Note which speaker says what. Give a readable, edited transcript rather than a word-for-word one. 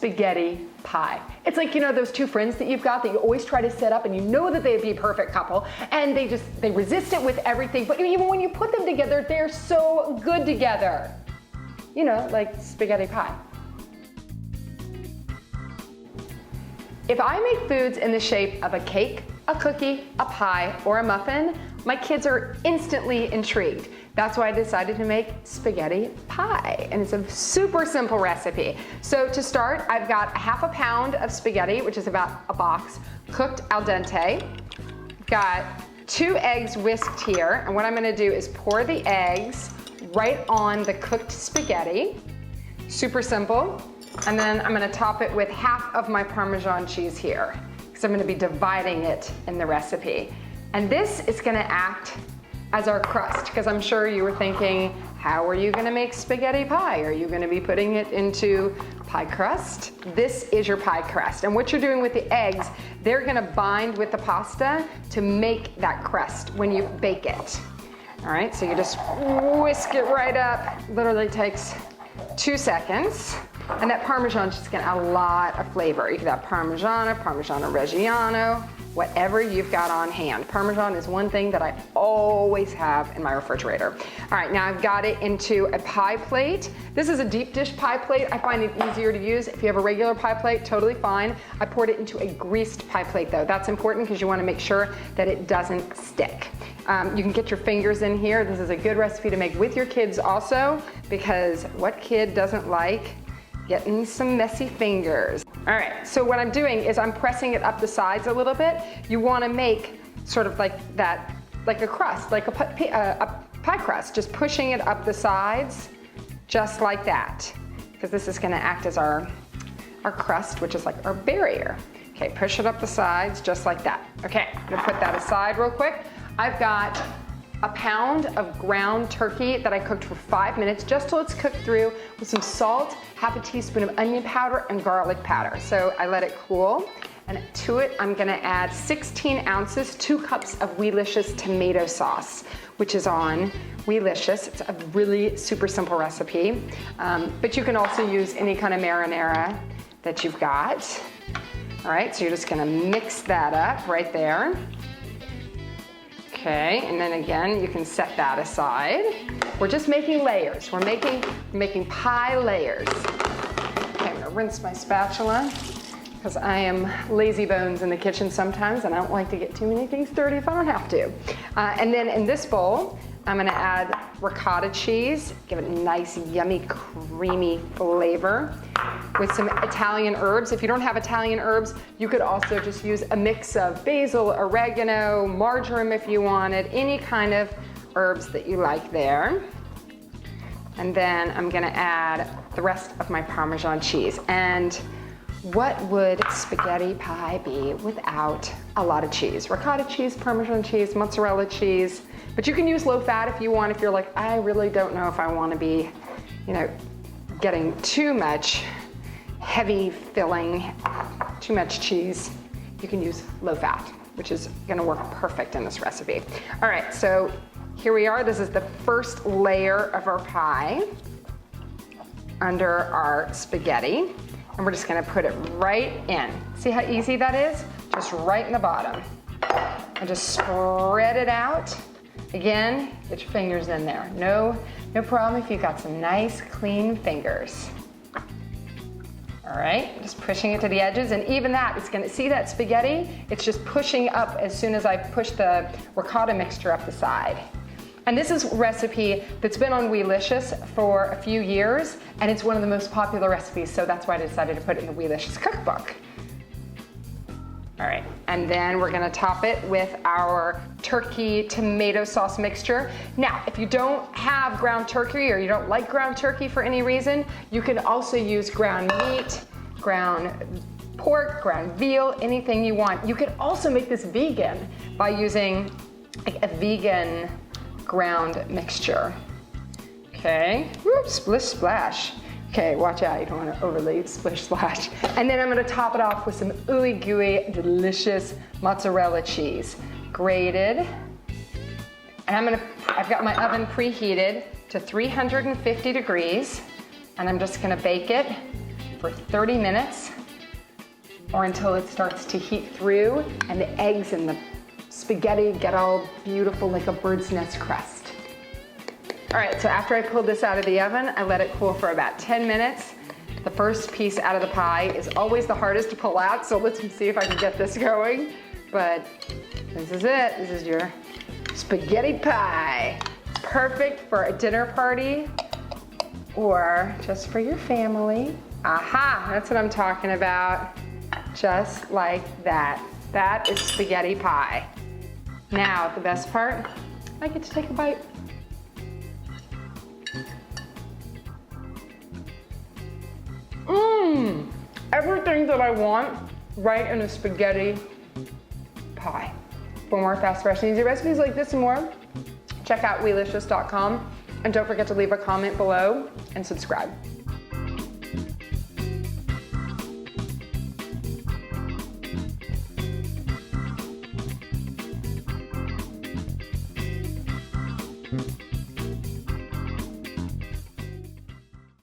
Speaker 1: spaghetti pie. It's like, you know, those two friends that you've got that you always try to set up and you know that they'd be a perfect couple and they resist it with everything, but even when you put them together, they're so good together. You know, like spaghetti pie. If I make foods in the shape of a cake, a cookie, a pie, or a muffin, my kids are instantly intrigued. That's why I decided to make spaghetti pie, and it's a super simple recipe. So to start, I've got 1/2 pound of spaghetti, which is about a box, cooked al dente. Got 2 eggs whisked here, and what I'm gonna do is pour the eggs right on the cooked spaghetti. Super simple. And then I'm gonna top it with 1/2 of my Parmesan cheese here, because I'm gonna be dividing it in the recipe. And this is gonna act as our crust, because I'm sure you were thinking, how are you gonna make spaghetti pie? Are you gonna be putting it into pie crust? This is your pie crust. And what you're doing with the eggs, they're gonna bind with the pasta to make that crust when you bake it. All right, so you just whisk it right up. Literally takes 2 seconds. And that Parmesan is just gonna add a lot of flavor. You can have Parmigiano, Parmigiano Reggiano, whatever you've got on hand. Parmesan is one thing that I always have in my refrigerator. All right, now I've got it into a pie plate. This is a deep dish pie plate. I find it easier to use. If you have a regular pie plate, totally fine. I poured it into a greased pie plate though. That's important because you wanna make sure that it doesn't stick. You can get your fingers in here. This is a good recipe to make with your kids also, because what kid doesn't like getting some messy fingers? All right, so what I'm doing is I'm pressing it up the sides a little bit. You wanna make sort of like that, like a crust, like a pie crust, just pushing it up the sides, just like that. Because this is gonna act as our crust, which is like our barrier. Okay, push it up the sides, just like that. Okay, I'm gonna put that aside real quick. I've got 1 pound of ground turkey that I cooked for 5 minutes, just till it's cooked through, with some salt, 1/2 teaspoon of onion powder, and garlic powder. So I let it cool, and to it I'm gonna add 16 ounces, 2 cups of Weelicious tomato sauce, which is on Weelicious. It's a really super simple recipe, but you can also use any kind of marinara that you've got. All right, so you're just gonna mix that up right there. Okay, and then again, you can set that aside. We're just making layers. We're making pie layers. Okay, I'm gonna rinse my spatula, because I am lazy bones in the kitchen sometimes, and I don't like to get too many things dirty if I don't have to. And then in this bowl, I'm gonna add ricotta cheese, give it a nice, yummy, creamy flavor, with some Italian herbs. If you don't have Italian herbs, you could also just use a mix of basil, oregano, marjoram if you wanted, any kind of herbs that you like there. And then I'm gonna add the rest of my Parmesan cheese. And what would spaghetti pie be without a lot of cheese? Ricotta cheese, Parmesan cheese, mozzarella cheese. But you can use low fat if you want, if you're like, I really don't know if I want to be, you know, getting too much heavy filling, too much cheese. You can use low fat, which is gonna work perfect in this recipe. All right, so here we are. This is the first layer of our pie under our spaghetti. And we're just gonna put it right in. See how easy that is? Just right in the bottom. And just spread it out. Again, get your fingers in there. No problem if you've got some nice, clean fingers. All right, just pushing it to the edges, and even that, it's gonna, see that spaghetti? It's just pushing up as soon as I push the ricotta mixture up the side. And this is a recipe that's been on Weelicious for a few years, and it's one of the most popular recipes, so that's why I decided to put it in the Weelicious cookbook. All right, and then we're gonna top it with our turkey tomato sauce mixture. Now, if you don't have ground turkey or you don't like ground turkey for any reason, you can also use ground meat, ground pork, ground veal, anything you want. You could also make this vegan by using like a vegan ground mixture. Okay, whoops, splish splash. Okay, watch out, you don't want to overly splish splash. And then I'm gonna top it off with some ooey gooey, delicious mozzarella cheese, grated. And I've got my oven preheated to 350 degrees, and I'm just gonna bake it for 30 minutes or until it starts to heat through and the eggs and the spaghetti get all beautiful like a bird's nest crust. All right, so after I pulled this out of the oven, I let it cool for about 10 minutes. The first piece out of the pie is always the hardest to pull out, so let's see if I can get this going. But this is it. This is your spaghetti pie. Perfect for a dinner party or just for your family. Aha, that's what I'm talking about. Just like that. That is spaghetti pie. Now, the best part, I get to take a bite. Everything that I want right in a spaghetti pie. For more fast, fresh, and easy recipes like this and more, check out Weelicious.com. And don't forget to leave a comment below and subscribe.